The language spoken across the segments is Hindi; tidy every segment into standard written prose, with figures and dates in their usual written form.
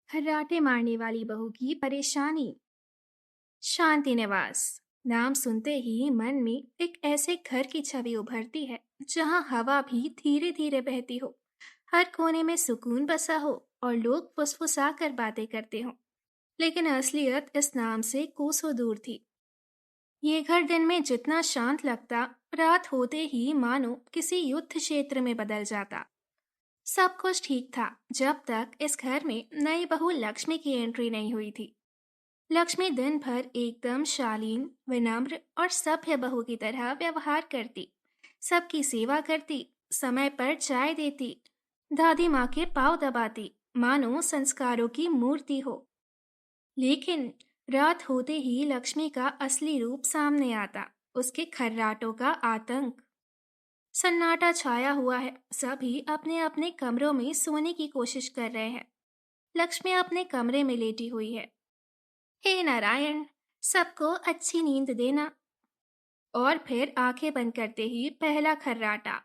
खर्राटे मारने वाली बहू की परेशानी। शांति निवास नाम सुनते ही मन में एक ऐसे घर की छवि उभरती है जहां हवा भी धीरे धीरे बहती हो, हर कोने में सुकून बसा हो और लोग फुसफुसा कर बातें करते हो। लेकिन असलियत इस नाम से कोसों दूर थी। ये घर दिन में जितना शांत लगता, रात होते ही मानो किसी युद्ध क्षेत्र में बदल जाता। सब कुछ ठीक था जब तक इस घर में नई बहू लक्ष्मी की एंट्री नहीं हुई थी। लक्ष्मी दिन भर एकदम शालीन, विनम्र और सभ्य बहू की तरह व्यवहार करती, सबकी सेवा करती, समय पर चाय देती, दादी माँ के पाँव दबाती, मानो संस्कारों की मूर्ति हो। लेकिन रात होते ही लक्ष्मी का असली रूप सामने आता, उसके खर्राटों का आतंक। सन्नाटा छाया हुआ है, सभी अपने अपने कमरों में सोने की कोशिश कर रहे हैं। लक्ष्मी अपने कमरे में लेटी हुई है। हे नारायण, सबको अच्छी नींद देना। और फिर आंखें बंद करते ही पहला खर्राटा।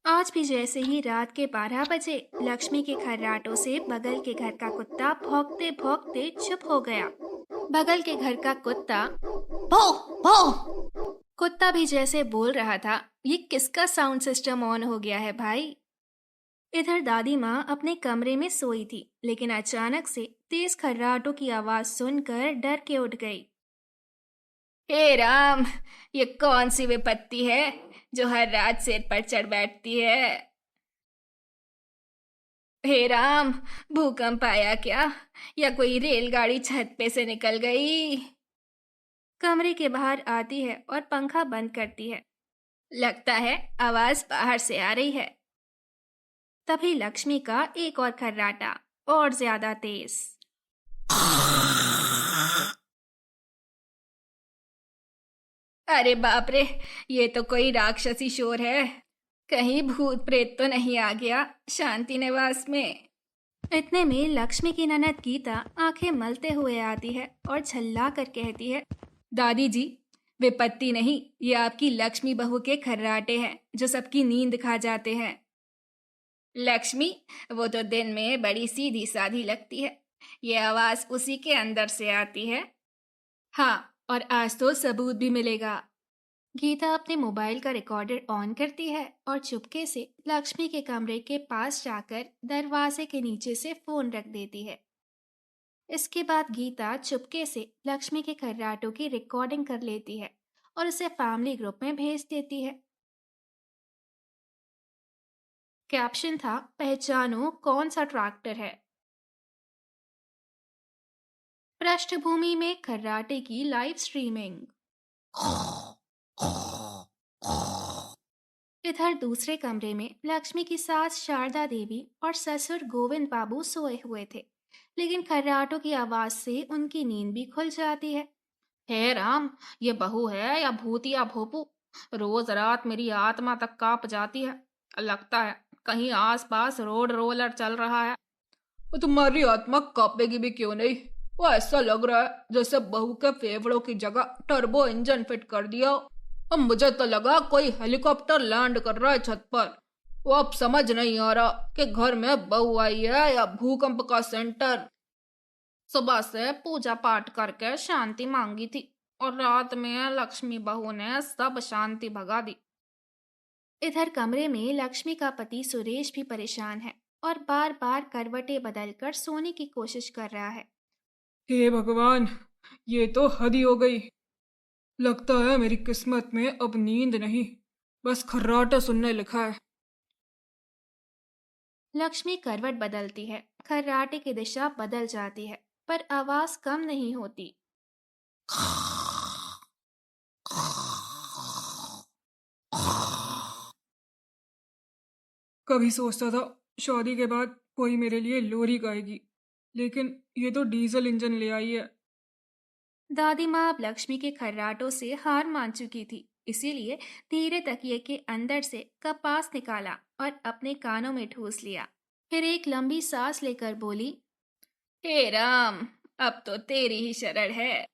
आज भी जैसे ही रात के 12 बजे लक्ष्मी के खर्राटों से बगल के घर का कुत्ता भौंकते भौंकते चुप हो गया। बगल के घर का कुत्ता भौ भौ कुत्ता भी जैसे बोल रहा था, ये किसका साउंड सिस्टम ऑन हो गया है भाई। इधर दादी माँ अपने कमरे में सोई थी, लेकिन अचानक से तेज खर्राटों की आवाज सुनकर डर के उठ गई। हे राम, ये कौन सी विपत्ति है जो हर रात सिर पर चढ़ बैठती है। हे राम, भूकंप आया क्या, या कोई रेलगाड़ी छत पे से निकल गई। कमरे के बाहर आती है और पंखा बंद करती है। लगता है आवाज बाहर से आ रही है। तभी लक्ष्मी का एक और खर्राटा, और ज्यादा तेज। अरे बाप रे, ये तो कोई राक्षसी शोर है। कहीं भूत प्रेत तो नहीं आ गया शांति निवास में। इतने में लक्ष्मी की ननद गीता आंखें मलते हुए आती है और झल्ला कर कहती है, दादी जी, विपत्ति नहीं, ये आपकी लक्ष्मी बहू के खर्राटे हैं जो सबकी नींद खा जाते हैं। लक्ष्मी, वो तो दिन में बड़ी सीधी साधी लगती है, ये आवाज उसी के अंदर से आती है। हाँ, और आज तो सबूत भी मिलेगा। गीता अपने मोबाइल का रिकॉर्डर ऑन करती है और चुपके से लक्ष्मी के कमरे के पास जाकर दरवाजे के नीचे से फोन रख देती है। इसके बाद गीता चुपके से लक्ष्मी के खर्राटों की रिकॉर्डिंग कर लेती है और उसे फैमिली ग्रुप में भेज देती है। कैप्शन था, पहचानो कौन सा ट्रैक्टर है। पृष्ठभूमि में खर्राटे की लाइव स्ट्रीमिंग। इधर दूसरे कमरे में लक्ष्मी की सास शारदा देवी और ससुर गोविंद बाबू सोए हुए थे, लेकिन खर्राटों की आवाज से उनकी नींद भी खुल जाती है। हे राम, ये बहू है या भूत या भोपू, रोज रात मेरी आत्मा तक कांप जाती है। लगता है कहीं आसपास रोड रोलर चल रहा है। वो तुम्हारी आत्मा कांपेगी भी क्यों नहीं। वो ऐसा लग रहा है जैसे बहू के फेफड़ों की जगह टर्बो इंजन फिट कर दिया हो। अब मुझे तो लगा कोई हेलीकॉप्टर लैंड कर रहा है छत पर। वो अब समझ नहीं आ रहा कि घर में बहू आई है या भूकंप का सेंटर। सुबह से पूजा पाठ करके शांति मांगी थी और रात में लक्ष्मी बहू ने सब शांति भगा दी। इधर कमरे में लक्ष्मी का पति सुरेश भी परेशान है और बार बार करवटें बदलकर सोने की कोशिश कर रहा है। हे भगवान, ये तो हद ही हो गई। लगता है मेरी किस्मत में अब नींद नहीं, बस खर्राटा सुनने लिखा है। लक्ष्मी करवट बदलती है, खर्राटे की दिशा बदल जाती है, पर आवाज कम नहीं होती। कभी सोचता था शादी के बाद कोई मेरे लिए लोरी गाएगी, लेकिन ये तो डीजल इंजन ले आई है। दादी माँ अब लक्ष्मी के खर्राटों से हार मान चुकी थी, इसीलिए धीरे तकिए के अंदर से कपास निकाला और अपने कानों में ठूस लिया। फिर एक लंबी सांस लेकर बोली, हे राम, अब तो तेरी ही शरण है।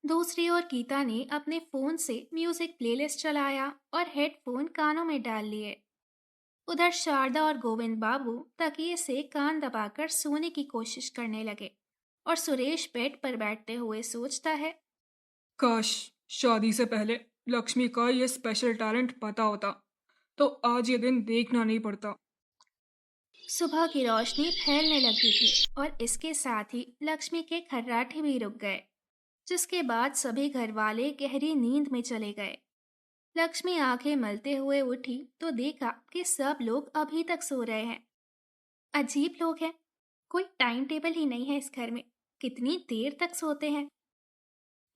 दूसरी ओर गीता ने अपने फोन से म्यूजिक प्लेलिस्ट चलाया और हेडफोन कानों में डाल लिए। उधर शारदा और गोविंद बाबू तकिए से कान दबाकर सोने की कोशिश करने लगे और सुरेश बेड पर बैठते हुए सोचता है। काश शादी से पहले लक्ष्मी का ये स्पेशल टैलेंट पता होता तो आज ये दिन देखना नहीं पड़ता। सुबह की रोशनी फैलने लगी थी और इसके साथ ही लक्ष्मी के खर्राटे भी रुक गए, जिसके बाद सभी घर वाले गहरी नींद में चले गए। लक्ष्मी आंखें मलते हुए उठी तो देखा कि सब लोग अभी तक सो रहे हैं। अजीब लोग हैं, कोई टाइम टेबल ही नहीं है इस घर में, कितनी देर तक सोते हैं।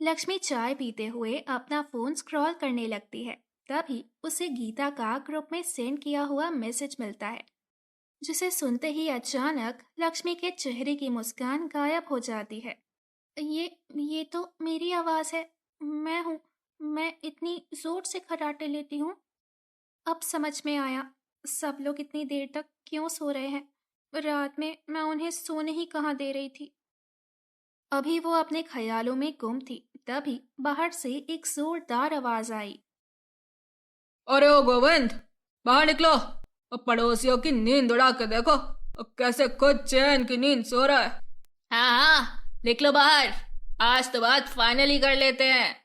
लक्ष्मी चाय पीते हुए अपना फोन स्क्रॉल करने लगती है। तभी उसे गीता का ग्रुप में सेंड किया हुआ मैसेज मिलता है, जिसे सुनते ही अचानक लक्ष्मी के चेहरे की मुस्कान गायब हो जाती है। ये तो मेरी आवाज है। मैं हूँ। मैं इतनी जोर से खर्राटे लेती हूँ। अब समझ में आया, सब लोग इतनी देर तक क्यों सो रहे हैं। रात में मैं उन्हें सोने ही कहाँ दे रही थी। अभी वो अपने ख्यालों में गुम थी, तभी बाहर से एक जोरदार आवाज आई। अरे ओ गोविंद, बाहर निकलो और पड़ोसियों की नींद उड़ा के देखो और कैसे खुद चैन की नींद सो रहा है। हाँ हाँ, निकलो बाहर, आज तो बात फाइनली कर लेते हैं।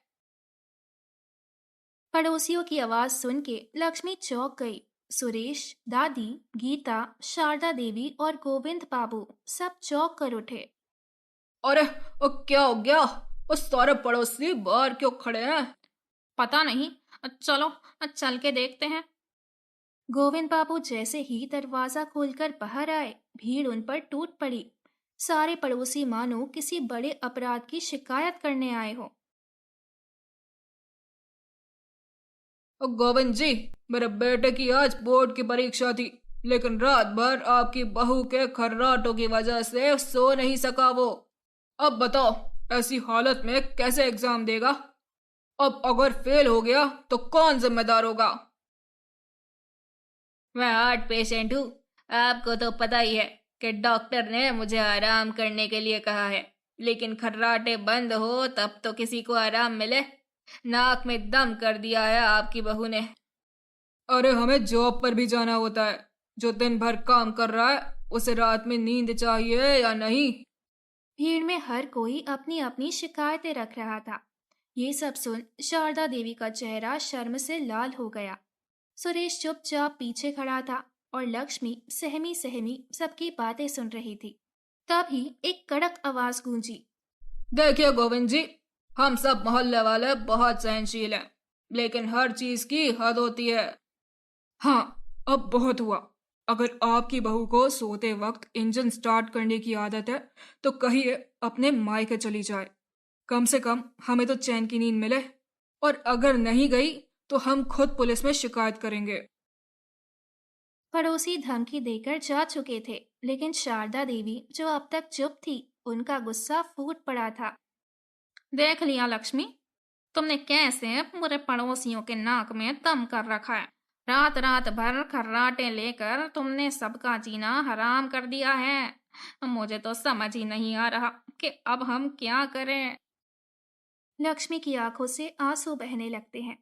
पड़ोसियों की आवाज सुन के लक्ष्मी चौंक गई। सुरेश, दादी, गीता, शारदा देवी और गोविंद बाबू सब चौंक कर उठे। अरे ओ क्या हो गया? उस सारे पड़ोसी बाहर क्यों खड़े हैं? पता नहीं, चलो चल के देखते हैं। गोविंद बाबू जैसे ही दरवाजा खोलकर बाहर आए, भीड़ उन पर टूट पड़ी। सारे पड़ोसी मानो किसी बड़े अपराध की शिकायत करने आए हो। ओ गोविंद जी, मेरे बेटे की आज बोर्ड की परीक्षा थी, लेकिन रात भर आपकी बहू के खर्राटों की वजह से सो नहीं सका वो। अब बताओ, ऐसी हालत में कैसे एग्जाम देगा? अब अगर फेल हो गया तो कौन जिम्मेदार होगा? मैं हार्ट पेशेंट हूँ, आपको तो पता ही है कि डॉक्टर ने मुझे आराम करने के लिए कहा है, लेकिन खर्राटे बंद हो तब तो किसी को आराम मिले। नाक में दम कर दिया है आपकी बहू ने। अरे हमें जॉब पर भी जाना होता है। जो दिन भर काम कर रहा है उसे रात में नींद चाहिए या नहीं? भीड़ में हर कोई अपनी अपनी शिकायतें रख रहा था। ये सब सुन शारदा देवी का चेहरा शर्म से लाल हो गया। सुरेश चुपचाप पीछे खड़ा था और लक्ष्मी सहमी सहमी सबकी बातें सुन रही थी। तभी एक कड़क आवाज गूंजी। देखिए गोविंद जी, हम सब मोहल्ले वाले बहुत सहनशील हैं, लेकिन हर चीज की हद होती है। हाँ, अब बहुत हुआ। अगर आपकी बहू को सोते वक्त इंजन स्टार्ट करने की आदत है तो कहिए अपने मायके चली जाए। कम से कम हमें तो चैन की नींद मिले। और अगर नहीं गई तो हम खुद पुलिस में शिकायत करेंगे। पड़ोसी धमकी देकर जा चुके थे, लेकिन शारदा देवी जो अब तक चुप थी, उनका गुस्सा फूट पड़ा था। देख लिया लक्ष्मी, तुमने कैसे पूरे पड़ोसियों के नाक में दम कर रखा है। रात रात भर खर्राटे लेकर तुमने सबका जीना हराम कर दिया है। मुझे तो समझ ही नहीं आ रहा कि अब हम क्या करें। लक्ष्मी की आंखों से आंसू बहने लगते हैं।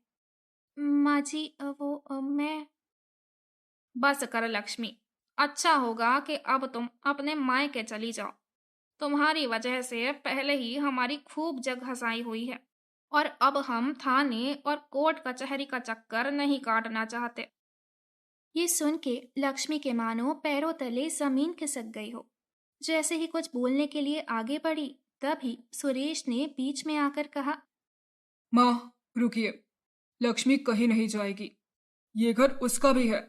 माँ जी, मैं। बस कर लक्ष्मी, अच्छा होगा कि अब तुम अपने मायके चली जाओ। तुम्हारी वजह से पहले ही हमारी खूब जग हंसाई हुई है, और अब हम थाने और कोर्ट कचहरी का चक्कर नहीं काटना चाहते। ये सुन के लक्ष्मी के मानो पैरों तले जमीन खिसक गई हो। जैसे ही कुछ बोलने के लिए आगे बढ़ी, तभी सुरेश ने बीच में आकर कहा। माँ, रुकिए। लक्ष्मी कहीं नहीं जाएगी। ये घर उसका भी है।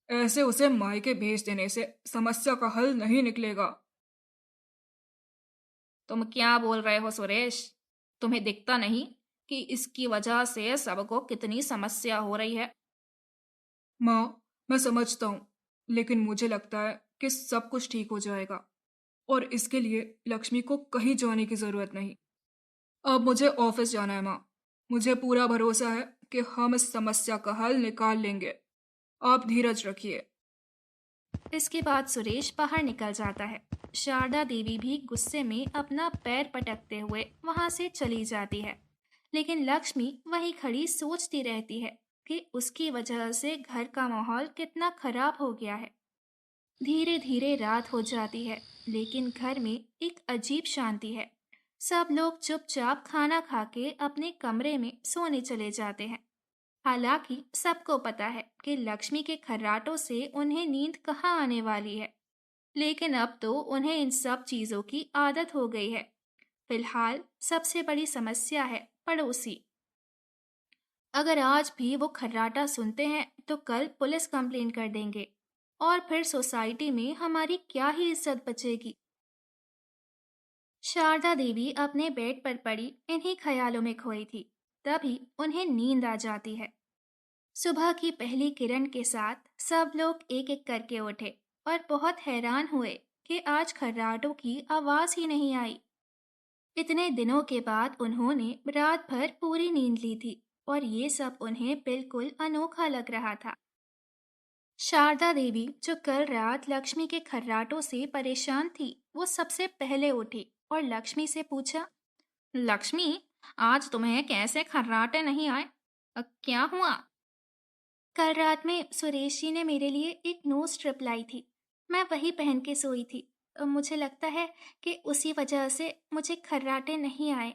ऐसे उसे मायके भेज देने से समस्या का हल नहीं निकलेगा। तुम क्या बोल रहे हो सुरेश? तुम्हें दिखता नहीं कि इसकी वजह से सबको कितनी समस्या हो रही है? माँ, मैं समझता हूँ, लेकिन मुझे लगता है कि सब कुछ ठीक हो जाएगा और इसके लिए लक्ष्मी को कहीं जाने की जरूरत नहीं। अब मुझे ऑफिस जाना है माँ। मुझे पूरा भरोसा है कि हम इस समस्या का हल निकाल लेंगे। आप धीरज रखिए। इसके बाद सुरेश बाहर निकल जाता है। शारदा देवी भी गुस्से में अपना पैर पटकते हुए वहां से चली जाती है। लेकिन लक्ष्मी वहीं खड़ी सोचती रहती है कि उसकी वजह से घर का माहौल कितना खराब हो गया है। धीरे धीरे रात हो जाती है, लेकिन घर में एक अजीब शांति है। सब लोग चुपचाप खाना खा के अपने कमरे में सोने चले जाते हैं। हालांकि सबको पता है कि लक्ष्मी के खर्राटों से उन्हें नींद कहाँ आने वाली है, लेकिन अब तो उन्हें इन सब चीजों की आदत हो गई है। फिलहाल सबसे बड़ी समस्या है पड़ोसी। अगर आज भी वो खर्राटा सुनते हैं तो कल पुलिस कंप्लेन कर देंगे और फिर सोसाइटी में हमारी क्या ही इज्जत बचेगी। शारदा देवी अपने बेड पर पड़ी इन्हीं ख्यालों में खोई थी। तभी उन्हें नींद आ जाती है। सुबह की पहली किरण के साथ सब लोग एक एक करके उठे और बहुत हैरान हुए कि आज खर्राटों की आवाज ही नहीं आई। इतने दिनों के बाद उन्होंने रात भर पूरी नींद ली थी और ये सब उन्हें बिल्कुल अनोखा लग रहा था। शारदा देवी, जो कल रात लक्ष्मी के खर्राटों से परेशान थी, वो सबसे पहले उठी और लक्ष्मी से पूछा, लक्ष्मी, आज तुम्हें कैसे खर्राटे नहीं आए? क्या हुआ? कल रात में सुरेश जी ने मेरे लिए एक नोज स्ट्रिप लाई थी। मैं वही पहन के सोई थी। मुझे लगता है कि उसी वजह से मुझे खर्राटे नहीं आए।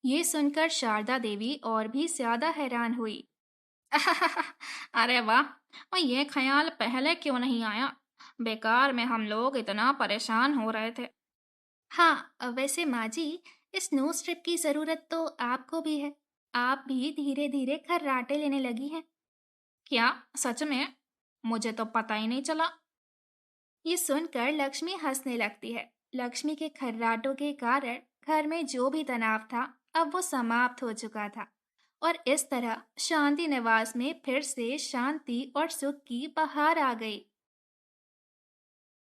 ये सुनकर शारदा देवी और भी ज्यादा हैरान हुई। अरे वाह! और ये ख्याल पहले क्यों नहीं आया? बेकार में हम लोग इतना परेशान हो रहे थे। हाँ, वैसे माँ जी, इस नोज स्ट्रिप की जरूरत तो आपको भी है। आप भी धीरे धीरे खर्राटे लेने लगी हैं। क्या सच में? मुझे तो पता ही नहीं चला। ये सुनकर लक्ष्मी हंसने लगती है। लक्ष्मी के खर्राटों के कारण घर में जो भी तनाव था, अब वो समाप्त हो चुका था और इस तरह शांति निवास में फिर से शांति और सुख की बहार आ गई।